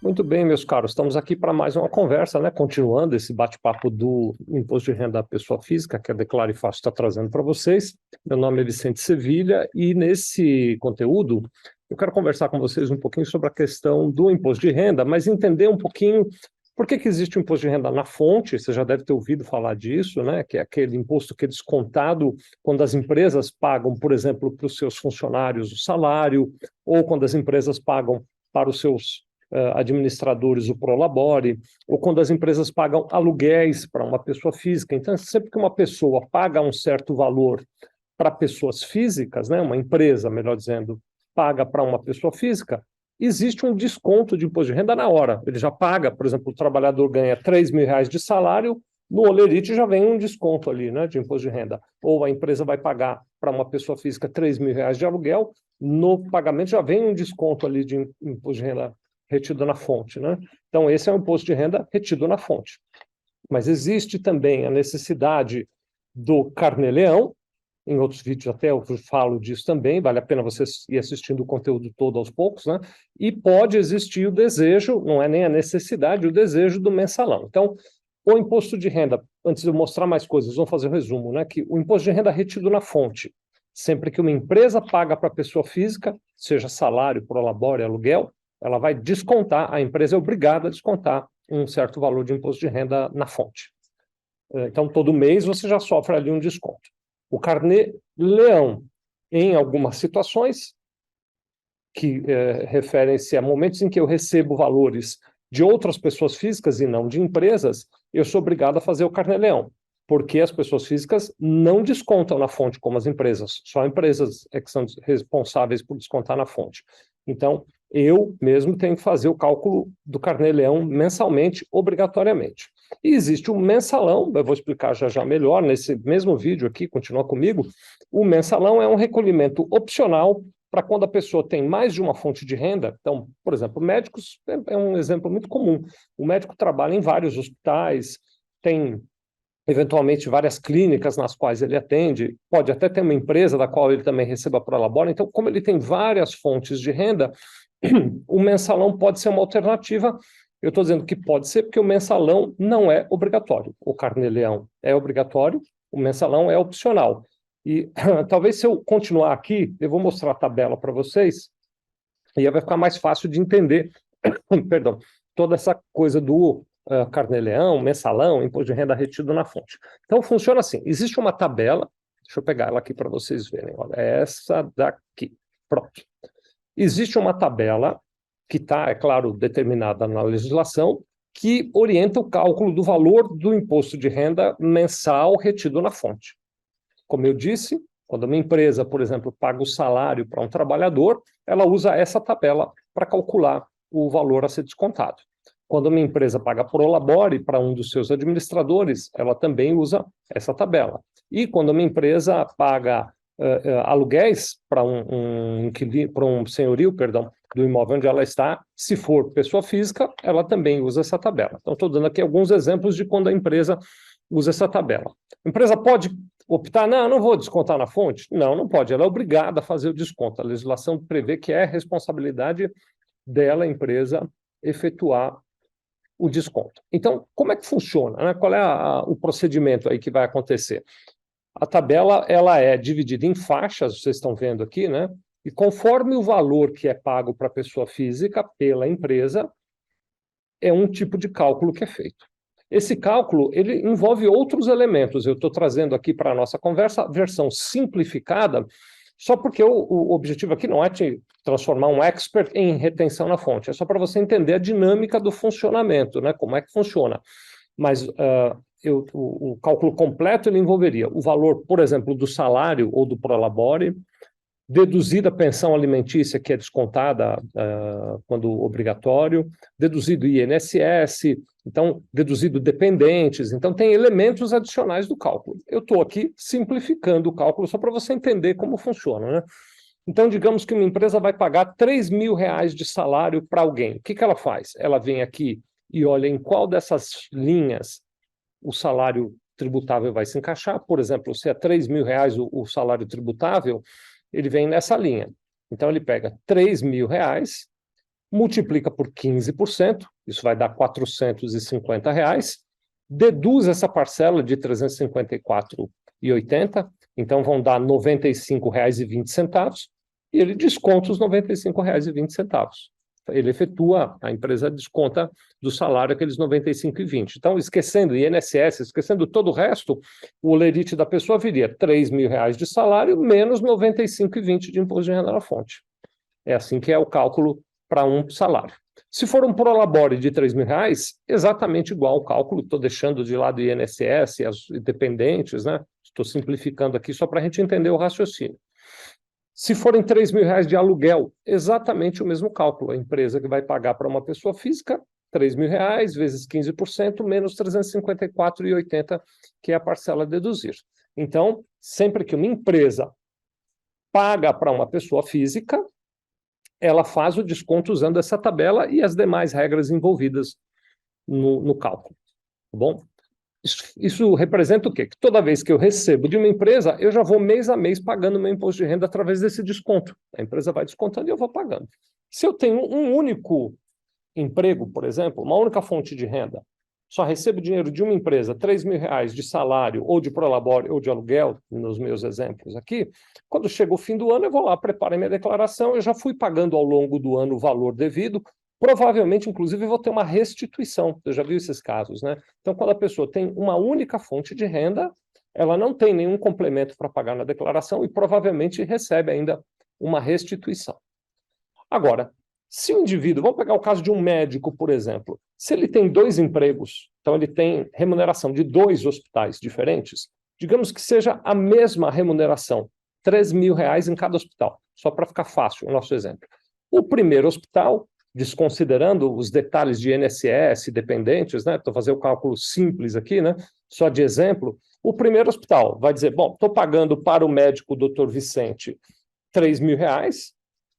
Muito bem, meus caros, estamos aqui para mais uma conversa, né? Continuando esse bate-papo do imposto de renda da pessoa física, que a Declare Fácil está trazendo para vocês. Meu nome é Vicente Sevilha e nesse conteúdo eu quero conversar com vocês um pouquinho sobre a questão do imposto de renda, mas entender um pouquinho por que existe o imposto de renda na fonte. Você já deve ter ouvido falar disso, né? Que é aquele imposto que é descontado quando as empresas pagam, por exemplo, para os seus funcionários o salário, ou quando as empresas pagam para os seus administradores o Prolabore, ou quando as empresas pagam aluguéis para uma pessoa física. Então, sempre que uma pessoa paga um certo valor para pessoas físicas, né, uma empresa, melhor dizendo, paga para uma pessoa física, existe um desconto de imposto de renda na hora. Ele já paga, por exemplo, o trabalhador ganha R$ 3.000 de salário, no Olerite já vem um desconto ali, né, de imposto de renda. Ou a empresa vai pagar para uma pessoa física R$ 3.000 de aluguel, no pagamento já vem um desconto ali de imposto de renda retido na fonte, né? Então, esse é um imposto de renda retido na fonte. Mas existe também a necessidade do carnê-leão. Em outros vídeos até eu falo disso também, vale a pena você ir assistindo o conteúdo todo aos poucos, né? E pode existir o desejo, não é nem a necessidade, o desejo do mensalão. Então, o imposto de renda, antes de eu mostrar mais coisas, vamos fazer um resumo, né? Que o imposto de renda retido na fonte, sempre que uma empresa paga para a pessoa física, seja salário, prolabore, aluguel, ela vai descontar, a empresa é obrigada a descontar um certo valor de imposto de renda na fonte. Então, todo mês você já sofre ali um desconto. O carnê-leão, em algumas situações, que referem-se a momentos em que eu recebo valores de outras pessoas físicas e não de empresas, eu sou obrigado a fazer o carnê-leão, porque as pessoas físicas não descontam na fonte como as empresas, só empresas é que são responsáveis por descontar na fonte. Então, eu mesmo tenho que fazer o cálculo do carnê-leão mensalmente, obrigatoriamente. E existe o mensalão, eu vou explicar já já melhor, nesse mesmo vídeo aqui, continua comigo. O mensalão é um recolhimento opcional para quando a pessoa tem mais de uma fonte de renda. Então, por exemplo, médicos é um exemplo muito comum. O médico trabalha em vários hospitais, tem eventualmente várias clínicas nas quais ele atende, pode até ter uma empresa da qual ele também receba prolabore. Então, como ele tem várias fontes de renda, o mensalão pode ser uma alternativa. Eu estou dizendo que pode ser porque o mensalão não é obrigatório. O carnê-leão é obrigatório, o mensalão é opcional. E talvez se eu continuar aqui, eu vou mostrar a tabela para vocês, e aí vai ficar mais fácil de entender, perdão, toda essa coisa do carnê-leão, mensalão, imposto de renda retido na fonte. Então, funciona assim, existe uma tabela, deixa eu pegar ela aqui para vocês verem, olha, é essa daqui, pronto. Existe uma tabela que está, é claro, determinada na legislação, que orienta o cálculo do valor do imposto de renda mensal retido na fonte. Como eu disse, quando uma empresa, por exemplo, paga o salário para um trabalhador, ela usa essa tabela para calcular o valor a ser descontado. Quando uma empresa paga prolabore para um dos seus administradores, ela também usa essa tabela. E quando uma empresa paga aluguéis para um senhorio, perdão, do imóvel onde ela está, se for pessoa física, ela também usa essa tabela. Então, estou dando aqui alguns exemplos de quando a empresa usa essa tabela. A empresa pode optar, não vou descontar na fonte? Não, não pode, ela é obrigada a fazer o desconto. A legislação prevê que é responsabilidade dela, a empresa, efetuar o desconto. Então, como é que funciona, né? Qual é o procedimento aí que vai acontecer? A tabela, ela é dividida em faixas, vocês estão vendo aqui, né? E conforme o valor que é pago para a pessoa física pela empresa, é um tipo de cálculo que é feito. Esse cálculo, ele envolve outros elementos. Eu estou trazendo aqui para a nossa conversa a versão simplificada, só porque o objetivo aqui não é te transformar um expert em retenção na fonte, é só para você entender a dinâmica do funcionamento, né? Como é que funciona. Mas o cálculo completo ele envolveria o valor, por exemplo, do salário ou do prolabore, deduzida a pensão alimentícia, que é descontada quando obrigatório, deduzido INSS, então, deduzido dependentes, então tem elementos adicionais do cálculo. Eu estou aqui simplificando o cálculo só para você entender como funciona, né? Então, digamos que uma empresa vai pagar R$ 3.000 de salário para alguém. O que ela faz? Ela vem aqui e olha em qual dessas linhas o salário tributável vai se encaixar. Por exemplo, se é R$ 3.000 o salário tributável, ele vem nessa linha. Então, ele pega R$ 3.000 multiplica por 15%, isso vai dar R$ 450, deduz essa parcela de R$ 354,80, então vão dar R$ 95,20, e ele desconta os R$ 95,20. Ele efetua, a empresa desconta do salário aqueles 95,20. Então, esquecendo INSS, esquecendo todo o resto, o lerite da pessoa viria R$ 3.000 de salário menos 95,20 de imposto de renda na fonte. É assim que é o cálculo para um salário. Se for um prolabore de R$ 3.000, exatamente igual ao cálculo, estou deixando de lado o INSS e as dependentes, né? Estou simplificando aqui só para a gente entender o raciocínio. Se forem R$ 3.000 de aluguel, exatamente o mesmo cálculo. A empresa que vai pagar para uma pessoa física, R$ 3.000 vezes 15%, menos R$ 354,80, que é a parcela a deduzir. Então, sempre que uma empresa paga para uma pessoa física, ela faz o desconto usando essa tabela e as demais regras envolvidas no cálculo. Tá bom? Isso representa o quê? Que toda vez que eu recebo de uma empresa, eu já vou mês a mês pagando meu imposto de renda através desse desconto. A empresa vai descontando e eu vou pagando. Se eu tenho um único emprego, por exemplo, uma única fonte de renda, só recebo dinheiro de uma empresa, R$ 3.000 de salário, ou de prolabore, ou de aluguel, nos meus exemplos aqui, quando chega o fim do ano, eu vou lá, preparo a minha declaração, eu já fui pagando ao longo do ano o valor devido, provavelmente, inclusive, vou ter uma restituição. Você já viu esses casos, né? Então, quando a pessoa tem uma única fonte de renda, ela não tem nenhum complemento para pagar na declaração e provavelmente recebe ainda uma restituição. Agora, se o indivíduo, vamos pegar o caso de um médico, por exemplo, se ele tem 2 empregos, então ele tem remuneração de 2 hospitais diferentes, digamos que seja a mesma remuneração, R$ 3.000 em cada hospital, só para ficar fácil o nosso exemplo. O primeiro hospital, desconsiderando os detalhes de INSS, dependentes, né? Estou fazendo o cálculo simples aqui, né? Só de exemplo, o primeiro hospital vai dizer, bom, estou pagando para o médico Dr. Vicente R$ 3.000,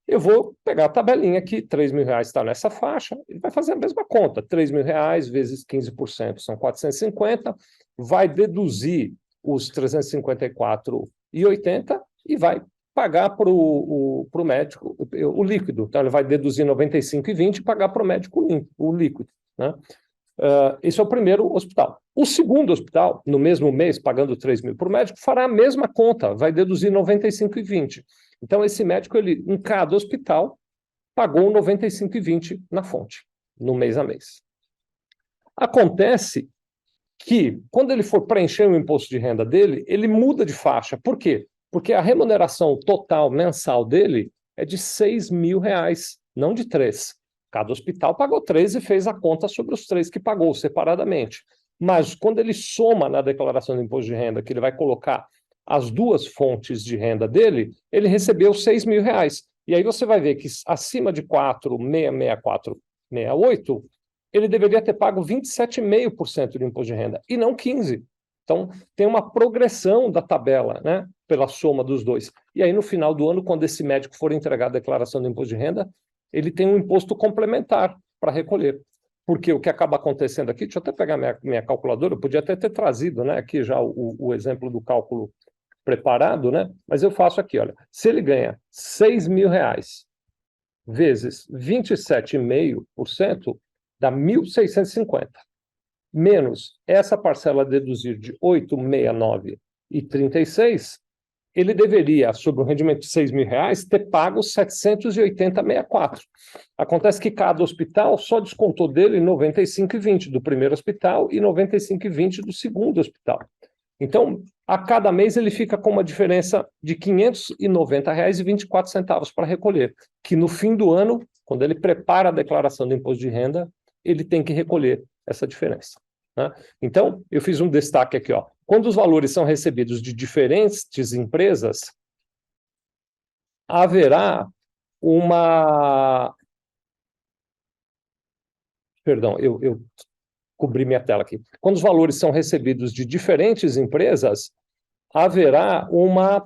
eu vou pegar a tabelinha aqui, R$ 3.000 está nessa faixa, ele vai fazer a mesma conta, R$ 3.000 vezes 15% são 450, vai deduzir os 354,80 e vai pagar para o médico o líquido. Então, ele vai deduzir 95,20 e pagar para o médico o líquido, né? Esse é o primeiro hospital. O segundo hospital, no mesmo mês, pagando 3.000 para o médico, fará a mesma conta, vai deduzir 95,20. Então, esse médico, ele, em cada hospital, pagou 95,20 na fonte, no mês a mês. Acontece que, quando ele for preencher o imposto de renda dele, ele muda de faixa. Por quê? Porque a remuneração total mensal dele é de R$ 6.000, não de 3. Cada hospital pagou 3 e fez a conta sobre os 3 que pagou separadamente. Mas quando ele soma na declaração do imposto de renda, que ele vai colocar as 2 fontes de renda dele, ele recebeu R$ 6.000. E aí você vai ver que acima de 4.664,68, ele deveria ter pago 27,5% de imposto de renda, e não 15%. Então, tem uma progressão da tabela, né, pela soma dos dois. E aí, no final do ano, quando esse médico for entregar a declaração do imposto de renda, ele tem um imposto complementar para recolher. Porque o que acaba acontecendo aqui, deixa eu até pegar minha calculadora, eu podia até ter trazido, né, aqui já o exemplo do cálculo preparado, né, mas eu faço aqui, olha, se ele ganha R$ 6.000 vezes 27,5%, dá 1.650. Menos essa parcela a deduzir de 869,36, ele deveria, sobre um rendimento de R$ 6.000, ter pago 780,64. Acontece que cada hospital só descontou dele 95,20 do primeiro hospital e 95,20 do segundo hospital. Então, a cada mês ele fica com uma diferença de R$ 590,24 para recolher, que no fim do ano, quando ele prepara a declaração do imposto de renda, ele tem que recolher essa diferença, né? Então, eu fiz um destaque aqui, ó. Quando os valores são recebidos de diferentes empresas, haverá uma... Perdão, eu cobri minha tela aqui. Quando os valores são recebidos de diferentes empresas, haverá uma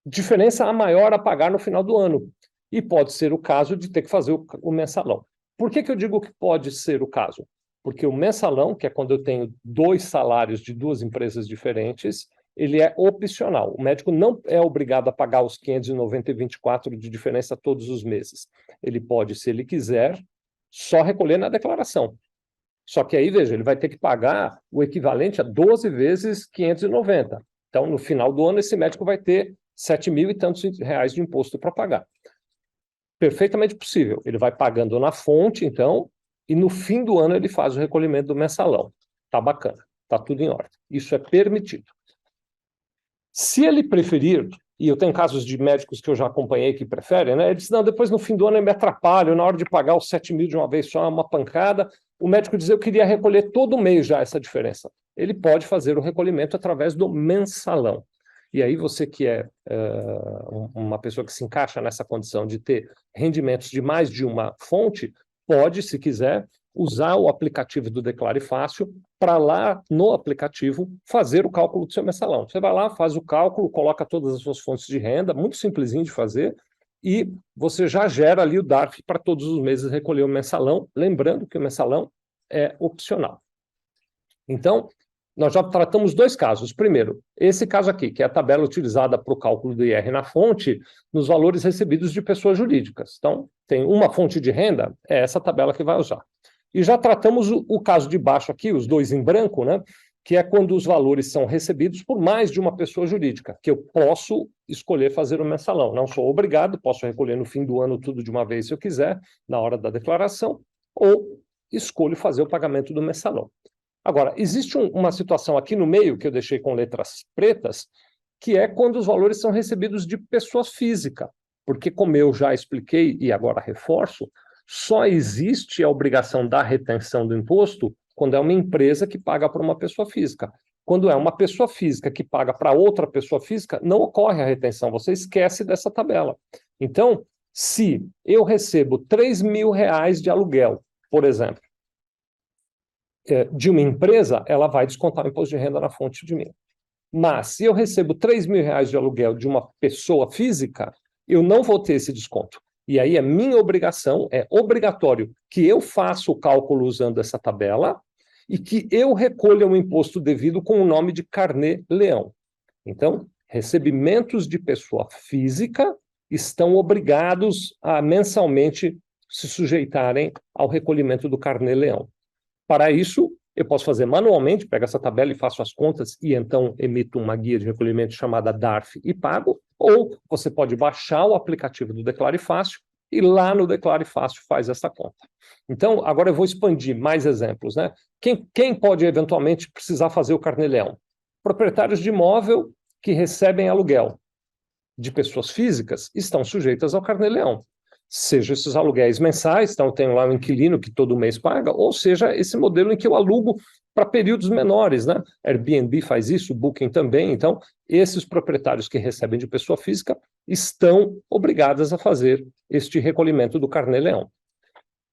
diferença maior a pagar no final do ano. E pode ser o caso de ter que fazer o mensalão. Por que eu digo que pode ser o caso? Porque o mensalão, que é quando eu tenho 2 salários de 2 empresas diferentes, ele é opcional. O médico não é obrigado a pagar os 590,24 de diferença todos os meses. Ele pode, se ele quiser, só recolher na declaração. Só que aí, veja, ele vai ter que pagar o equivalente a 12 vezes 590. Então, no final do ano, esse médico vai ter 7.000 e tantos reais de imposto para pagar. Perfeitamente possível. Ele vai pagando na fonte, então, e no fim do ano ele faz o recolhimento do mensalão. Tá bacana, tá tudo em ordem. Isso é permitido. Se ele preferir, e eu tenho casos de médicos que eu já acompanhei que preferem, né? Ele diz, não, depois no fim do ano eu me atrapalho, na hora de pagar os 7.000 de uma vez só, é uma pancada. O médico diz, eu queria recolher todo mês já essa diferença. Ele pode fazer o recolhimento através do mensalão. E aí você que é uma pessoa que se encaixa nessa condição de ter rendimentos de mais de uma fonte, pode, se quiser, usar o aplicativo do Declare Fácil para lá no aplicativo fazer o cálculo do seu mensalão. Você vai lá, faz o cálculo, coloca todas as suas fontes de renda, muito simplesinho de fazer, e você já gera ali o DARF para todos os meses recolher o mensalão, lembrando que o mensalão é opcional. Então, nós já tratamos dois casos. Primeiro, esse caso aqui, que é a tabela utilizada para o cálculo do IR na fonte, nos valores recebidos de pessoas jurídicas. Então, tem uma fonte de renda, é essa tabela que vai usar. E já tratamos o caso de baixo aqui, os dois em branco, né, que é quando os valores são recebidos por mais de uma pessoa jurídica, que eu posso escolher fazer o mensalão. Não sou obrigado, posso recolher no fim do ano tudo de uma vez se eu quiser, na hora da declaração, ou escolho fazer o pagamento do mensalão. Agora, existe uma situação aqui no meio, que eu deixei com letras pretas, que é quando os valores são recebidos de pessoa física, porque, como eu já expliquei e agora reforço, só existe a obrigação da retenção do imposto quando é uma empresa que paga para uma pessoa física. Quando é uma pessoa física que paga para outra pessoa física, não ocorre a retenção, você esquece dessa tabela. Então, se eu recebo R$3.000 de aluguel, por exemplo, de uma empresa, ela vai descontar o imposto de renda na fonte de mim. Mas, se eu recebo R$3.000 de aluguel de uma pessoa física, eu não vou ter esse desconto. E aí é minha obrigação, é obrigatório que eu faça o cálculo usando essa tabela e que eu recolha o imposto devido com o nome de Carnê-Leão. Então, recebimentos de pessoa física estão obrigados a mensalmente se sujeitarem ao recolhimento do Carnê-Leão. Para isso, eu posso fazer manualmente, pego essa tabela e faço as contas e então emito uma guia de recolhimento chamada DARF e pago, ou você pode baixar o aplicativo do Declare Fácil e lá no Declare Fácil faz essa conta. Então, agora eu vou expandir mais exemplos, né? Quem pode eventualmente precisar fazer o Carnê-Leão? Proprietários de imóvel que recebem aluguel de pessoas físicas estão sujeitas ao Carnê-Leão. Seja esses aluguéis mensais, então eu tenho lá um inquilino que todo mês paga, ou seja esse modelo em que eu alugo para períodos menores, né? Airbnb faz isso, Booking também. Então, esses proprietários que recebem de pessoa física estão obrigados a fazer este recolhimento do Carnê-Leão.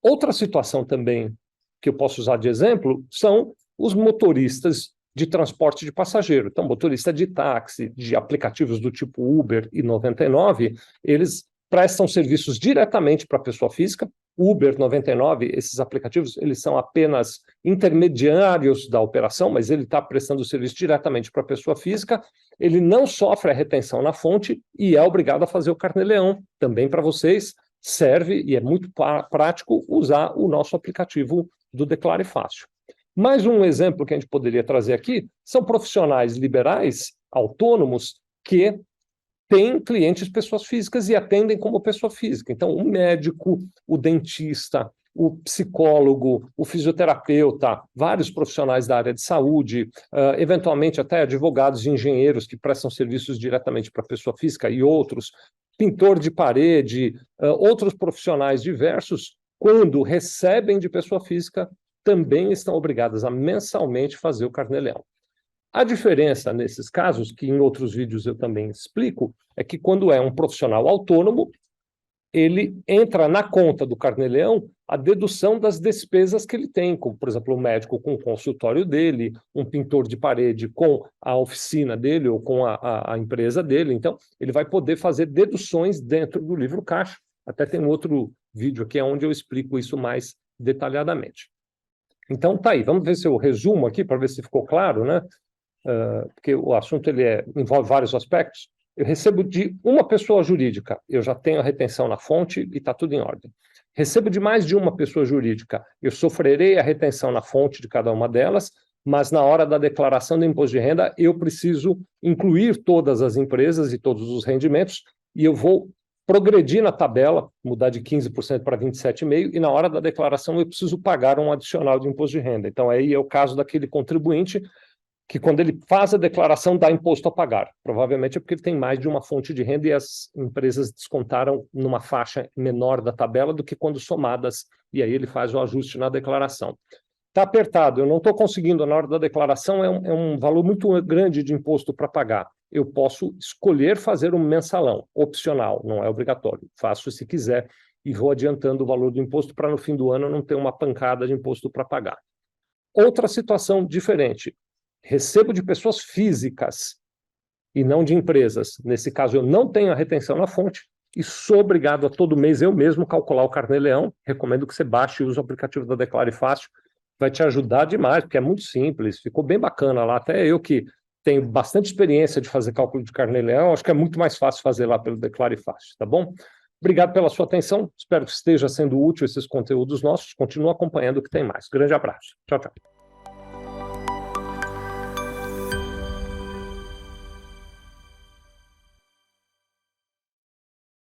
Outra situação também que eu posso usar de exemplo são os motoristas de transporte de passageiro. Então, motorista de táxi, de aplicativos do tipo Uber e 99, eles prestam serviços diretamente para a pessoa física. Uber, 99, esses aplicativos, eles são apenas intermediários da operação, mas ele está prestando serviço diretamente para a pessoa física. Ele não sofre a retenção na fonte e é obrigado a fazer o Carnê-Leão. Também para vocês serve e é muito prático usar o nosso aplicativo do Declare Fácil. Mais um exemplo que a gente poderia trazer aqui são profissionais liberais, autônomos, que têm clientes pessoas físicas e atendem como pessoa física. Então, o médico, o dentista, o psicólogo, o fisioterapeuta, vários profissionais da área de saúde, eventualmente até advogados e engenheiros que prestam serviços diretamente para a pessoa física e outros, pintor de parede, outros profissionais diversos, quando recebem de pessoa física, também estão obrigadas a mensalmente fazer o Carnê-Leão. A diferença nesses casos, que em outros vídeos eu também explico, é que quando é um profissional autônomo, ele entra na conta do Carnê-Leão a dedução das despesas que ele tem, como, por exemplo, o médico com o consultório dele, um pintor de parede com a oficina dele ou com a empresa dele. Então, ele vai poder fazer deduções dentro do livro caixa. Até tem um outro vídeo aqui onde eu explico isso mais detalhadamente. Então, tá aí. Vamos ver se eu resumo aqui para ver se ficou claro, né? porque o assunto envolve vários aspectos. Eu recebo de uma pessoa jurídica, eu já tenho a retenção na fonte e está tudo em ordem. Recebo de mais de uma pessoa jurídica, eu sofrerei a retenção na fonte de cada uma delas, mas na hora da declaração do imposto de renda, eu preciso incluir todas as empresas e todos os rendimentos, e eu vou progredir na tabela, mudar de 15% para 27,5%, e na hora da declaração eu preciso pagar um adicional de imposto de renda. Então, aí é o caso daquele contribuinte que, quando ele faz a declaração, dá imposto a pagar. Provavelmente é porque ele tem mais de uma fonte de renda e as empresas descontaram numa faixa menor da tabela do que quando somadas, e aí ele faz o ajuste na declaração. Está apertado, eu não estou conseguindo, na hora da declaração, é um valor muito grande de imposto para pagar. Eu posso escolher fazer um mensalão, opcional, não é obrigatório. Faço se quiser e vou adiantando o valor do imposto para no fim do ano não ter uma pancada de imposto para pagar. Outra situação diferente, recebo de pessoas físicas e não de empresas. Nesse caso, eu não tenho a retenção na fonte e sou obrigado a todo mês eu mesmo calcular o Carnê-Leão. Recomendo que você baixe e use o aplicativo da Declare Fácil. Vai te ajudar demais, porque é muito simples, ficou bem bacana lá. Até eu que tenho bastante experiência de fazer cálculo de Carnê-Leão, acho que é muito mais fácil fazer lá pelo Declare Fácil, tá bom? Obrigado pela sua atenção, espero que esteja sendo útil esses conteúdos nossos. Continua acompanhando que tem mais. Grande abraço. Tchau, tchau.